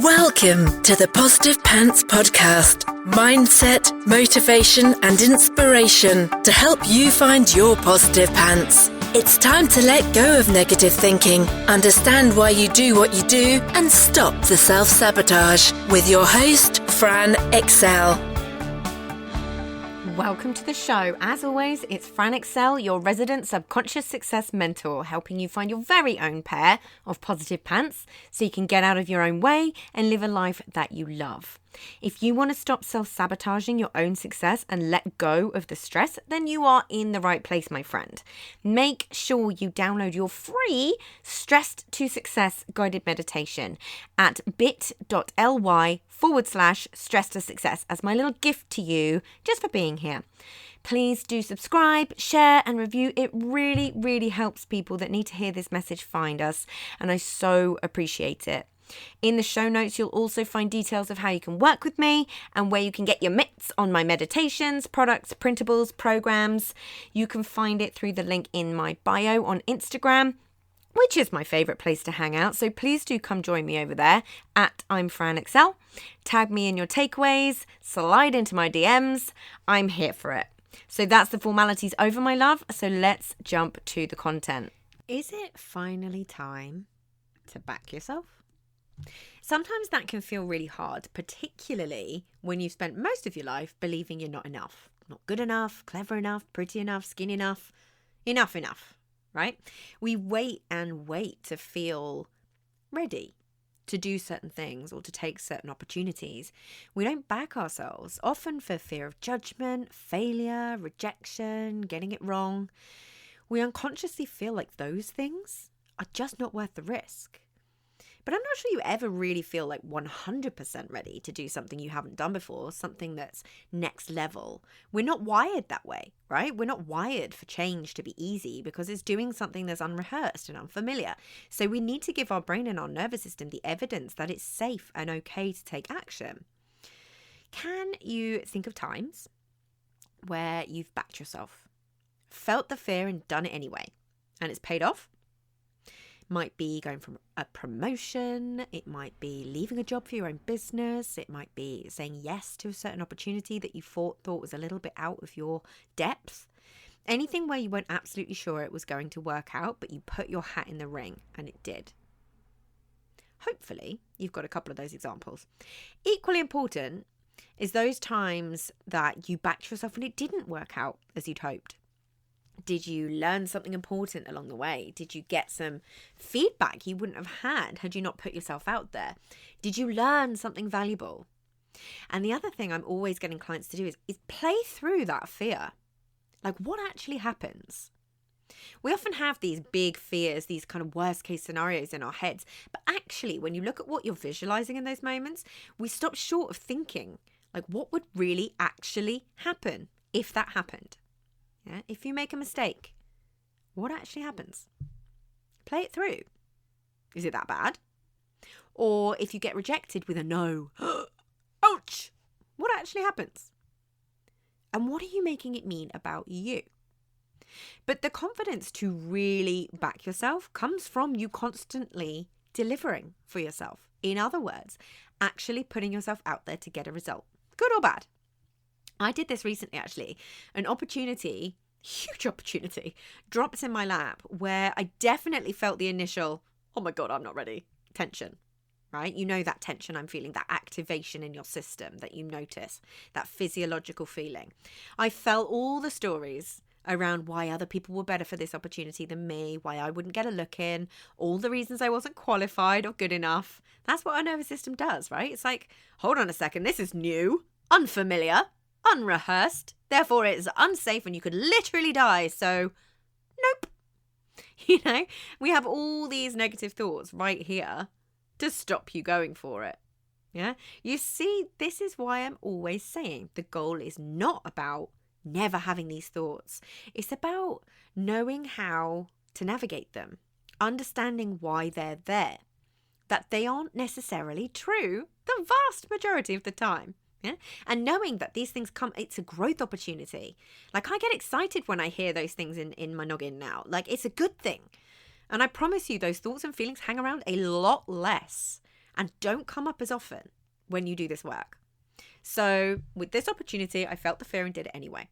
Welcome to the Positive Pants Podcast. Mindset, motivation and inspiration to help you find your positive pants. It's time to let go of negative thinking, understand why you do what you do and stop the self-sabotage with your host, Fran Excel. Welcome to the show. As always, it's Fran Excel, your resident subconscious success mentor, helping you find your very own pair of positive pants so you can get out of your own way and live a life that you love. If you want to stop self-sabotaging your own success and let go of the stress, then you are in the right place, my friend. Make sure you download your free Stressed to Success guided meditation at bit.ly/stress to success as my little gift to you just for being here. Please do subscribe, share and review. It really, really helps people that need to hear this message find us, and I so appreciate it. In the show notes, you'll also find details of how you can work with me and where you can get your mitts on my meditations, products, printables, programs. You can find it through the link in my bio on Instagram, which is my favorite place to hang out. So please do come join me over there at I'm Fran Excel. Tag me in your takeaways, slide into my DMs. I'm here for it. So that's the formalities over, my love. So let's jump to the content. Is it finally time to back yourself? Sometimes that can feel really hard, particularly when you've spent most of your life believing you're not enough, not good enough, clever enough, pretty enough, skinny enough, enough, right? We wait and wait to feel ready to do certain things or to take certain opportunities. We don't back ourselves, often for fear of judgment, failure, rejection, getting it wrong. We unconsciously feel like those things are just not worth the risk. But I'm not sure you ever really feel like 100% ready to do something you haven't done before, something that's next level. We're not wired that way, right? We're not wired for change to be easy because it's doing something that's unrehearsed and unfamiliar. So we need to give our brain and our nervous system the evidence that it's safe and okay to take action. Can you think of times where you've backed yourself, felt the fear and done it anyway, and it's paid off? Might be going from a promotion, it might be leaving a job for your own business, it might be saying yes to a certain opportunity that you thought was a little bit out of your depth. Anything where you weren't absolutely sure it was going to work out, but you put your hat in the ring and it did. Hopefully, you've got a couple of those examples. Equally important is those times that you backed yourself and it didn't work out as you'd hoped. Did you learn something important along the way? Did you get some feedback you wouldn't have had you not put yourself out there? Did you learn something valuable? And the other thing I'm always getting clients to do is play through that fear. Like, what actually happens? We often have these big fears, these kind of worst case scenarios in our heads. But actually, when you look at what you're visualizing in those moments, we stop short of thinking, like, what would really actually happen if that happened? Yeah? If you make a mistake, what actually happens? Play it through. Is it that bad? Or if you get rejected with a no, ouch, what actually happens? And what are you making it mean about you? But the confidence to really back yourself comes from you constantly delivering for yourself. In other words, actually putting yourself out there to get a result, good or bad. I did this recently, actually. An opportunity, huge opportunity, dropped in my lap where I definitely felt the initial, oh my God, I'm not ready, tension, right? You know that tension I'm feeling, that activation in your system that you notice, that physiological feeling. I felt all the stories around why other people were better for this opportunity than me, why I wouldn't get a look in, all the reasons I wasn't qualified or good enough. That's what our nervous system does, right? It's like, hold on a second, this is new, unfamiliar, unrehearsed, therefore it's unsafe and you could literally die, so nope. You know, we have all these negative thoughts right here to stop you going for it. Yeah, you see, this is why I'm always saying the goal is not about never having these thoughts. It's about knowing how to navigate them, understanding why they're there, that they aren't necessarily true the vast majority of the time. Yeah? And knowing that these things come, it's a growth opportunity. Like, I get excited when I hear those things in my noggin now. Like, it's a good thing. And I promise you, those thoughts and feelings hang around a lot less and don't come up as often when you do this work. So with this opportunity, I felt the fear and did it anyway.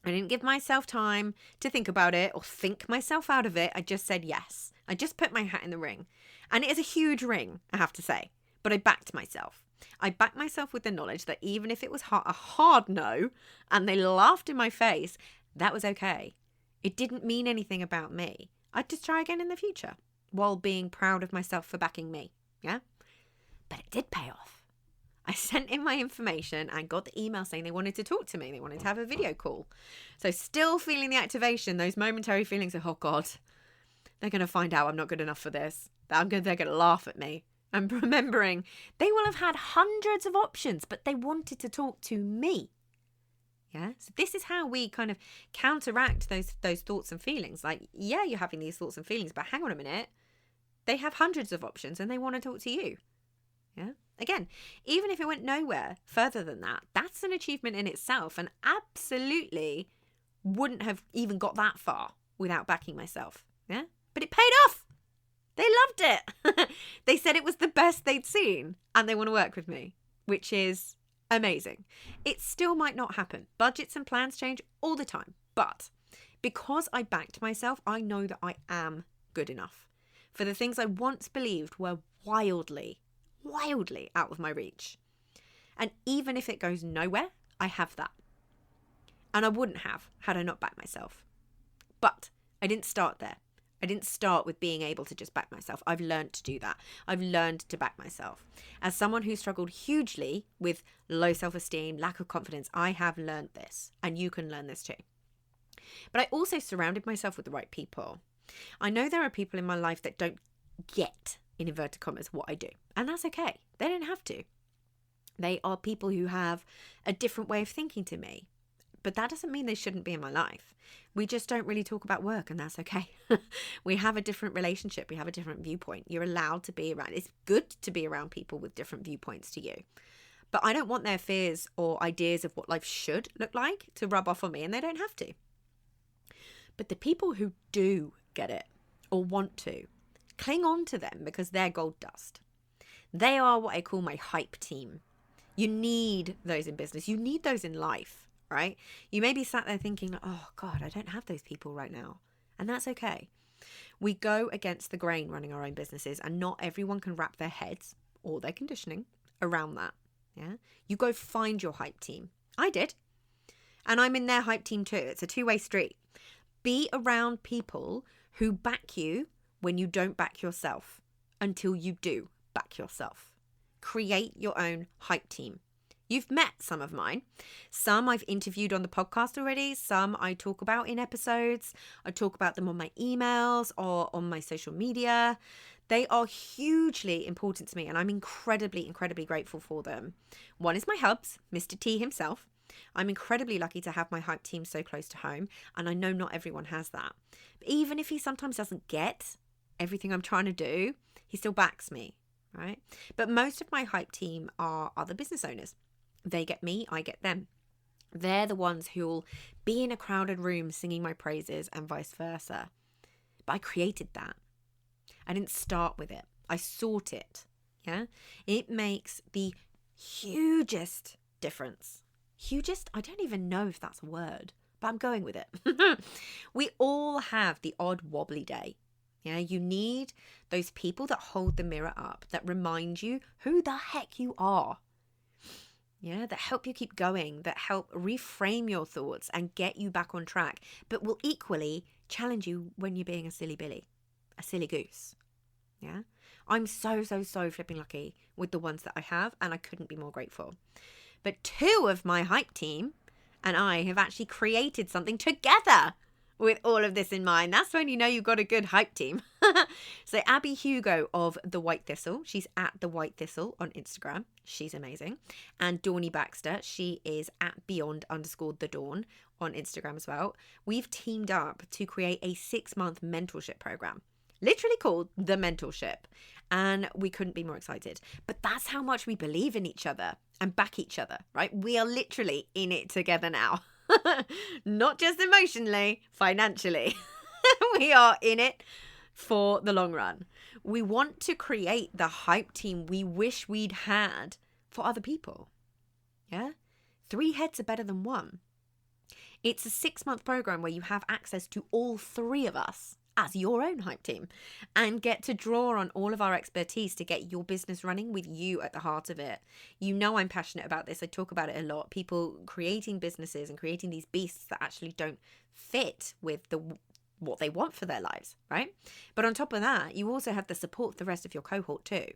I didn't give myself time to think about it or think myself out of it. I just said yes. I just put my hat in the ring. And it is a huge ring, I have to say. But I backed myself. I backed myself with the knowledge that even if it was a hard no and they laughed in my face, that was okay. It didn't mean anything about me. I'd just try again in the future while being proud of myself for backing me. Yeah? But it did pay off. I sent in my information and got the email saying they wanted to talk to me. They wanted to have a video call. So still feeling the activation, those momentary feelings of, oh God, they're going to find out I'm not good enough for this. They're going to laugh at me. I'm remembering they will have had hundreds of options, but they wanted to talk to me. Yeah. So this is how we kind of counteract those thoughts and feelings. Like, yeah, you're having these thoughts and feelings, but hang on a minute. They have hundreds of options and they want to talk to you. Yeah. Again, even if it went nowhere further than that, that's an achievement in itself, and absolutely wouldn't have even got that far without backing myself. Yeah. But it paid off. They loved it. They said it was the best they'd seen and they want to work with me, which is amazing. It still might not happen. Budgets and plans change all the time. But because I backed myself, I know that I am good enough. For the things I once believed were wildly out of my reach. And even if it goes nowhere, I have that. And I wouldn't have had I not backed myself. But I didn't start there. I didn't start with being able to just back myself. I've learned to do that. I've learned to back myself. As someone who struggled hugely with low self-esteem, lack of confidence, I have learned this. And you can learn this too. But I also surrounded myself with the right people. I know there are people in my life that don't get, in inverted commas, what I do. And that's okay. They don't have to. They are people who have a different way of thinking to me. But that doesn't mean they shouldn't be in my life. We just don't really talk about work, and that's okay. We have a different relationship. We have a different viewpoint. You're allowed to be around. It's good to be around people with different viewpoints to you. But I don't want their fears or ideas of what life should look like to rub off on me, and they don't have to. But the people who do get it or want to, cling on to them because they're gold dust. They are what I call my hype team. You need those in business. You need those in life. Right? You may be sat there thinking, oh God, I don't have those people right now. And that's okay. We go against the grain running our own businesses, and not everyone can wrap their heads or their conditioning around that. Yeah. You go find your hype team. I did. And I'm in their hype team too. It's a two-way street. Be around people who back you when you don't back yourself until you do back yourself. Create your own hype team. You've met some of mine. Some I've interviewed on the podcast already. Some I talk about in episodes. I talk about them on my emails or on my social media. They are hugely important to me, and I'm incredibly, incredibly grateful for them. One is my hubs, Mr. T himself. I'm incredibly lucky to have my hype team so close to home, and I know not everyone has that. But even if he sometimes doesn't get everything I'm trying to do, he still backs me, right? But most of my hype team are other business owners. They get me, I get them. They're the ones who'll be in a crowded room singing my praises and vice versa. But I created that. I didn't start with it. I sought it. Yeah. It makes the hugest difference. Hugest? I don't even know if that's a word, but I'm going with it. We all have the odd wobbly day. Yeah. You need those people that hold the mirror up, that remind you who the heck you are. Yeah, that help you keep going, that help reframe your thoughts and get you back on track, but will equally challenge you when you're being a silly Billy, a silly goose. Yeah, I'm so flipping lucky with the ones that I have, and I couldn't be more grateful. But two of my hype team and I have actually created something together with all of this in mind. That's when you know you've got a good hype team. So Abby Hugo of The White Thistle, she's at The White Thistle on Instagram. She's amazing. And Dawny Baxter, she is at beyond_the dawn on Instagram as well. We've teamed up to create a 6-month mentorship program, literally called The Mentorship. And we couldn't be more excited. But that's how much we believe in each other and back each other, right? We are literally in it together now. Not just emotionally, financially. We are in it for the long run. We want to create the hype team we wish we'd had for other people. Yeah? 3 heads are better than 1. It's a 6-month program where you have access to all 3 of us as your own hype team and get to draw on all of our expertise to get your business running with you at the heart of it. You know I'm passionate about this. I talk about it a lot. People creating businesses and creating these beasts that actually don't fit with what they want for their lives, right? But on top of that, you also have the support of the rest of your cohort too.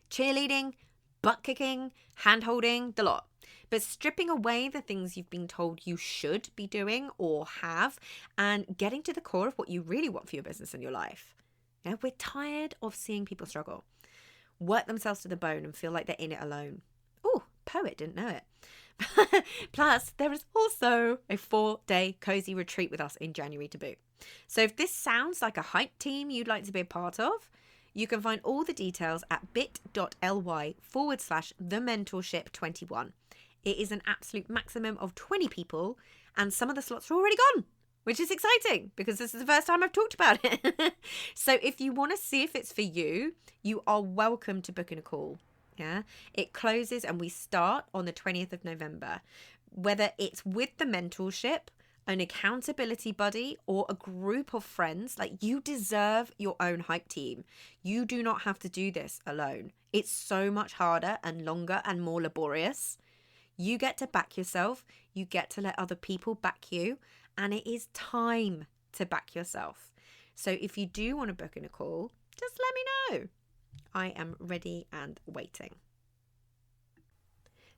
Cheerleading, butt kicking, hand holding, the lot. But stripping away the things you've been told you should be doing or have, and getting to the core of what you really want for your business and your life. Yeah, we're tired of seeing people struggle, work themselves to the bone and feel like they're in it alone. Oh, poet, didn't know it. Plus, there is also a 4-day cozy retreat with us in January to boot. So if this sounds like a hype team you'd like to be a part of, you can find all the details at bit.ly/thementorship21. It is an absolute maximum of 20 people, and some of the slots are already gone, which is exciting because this is the first time I've talked about it. So if you want to see if it's for you, you are welcome to book in a call. Yeah, it closes and we start on the 20th of November. Whether it's with the mentorship, an accountability buddy, or a group of friends, like, you deserve your own hype team. You do not have to do this alone. It's so much harder and longer and more laborious. You get to back yourself. You get to let other people back you. And it is time to back yourself. So if you do want to book in a call, just let me know. I am ready and waiting.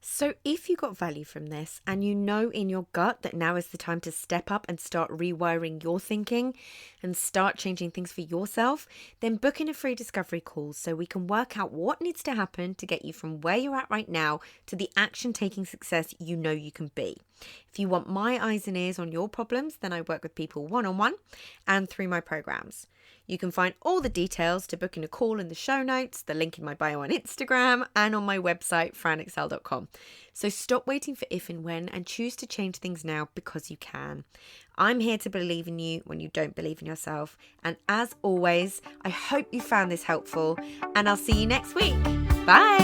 So if you got value from this and you know in your gut that now is the time to step up and start rewiring your thinking and start changing things for yourself, then book in a free discovery call so we can work out what needs to happen to get you from where you're at right now to the action-taking success you know you can be. If you want my eyes and ears on your problems, then I work with people one-on-one and through my programs. You can find all the details to book in a call in the show notes, the link in my bio on Instagram, and on my website, franexcel.com. So stop waiting for if and when and choose to change things now because you can. I'm here to believe in you when you don't believe in yourself. And as always, I hope you found this helpful, and I'll see you next week. Bye.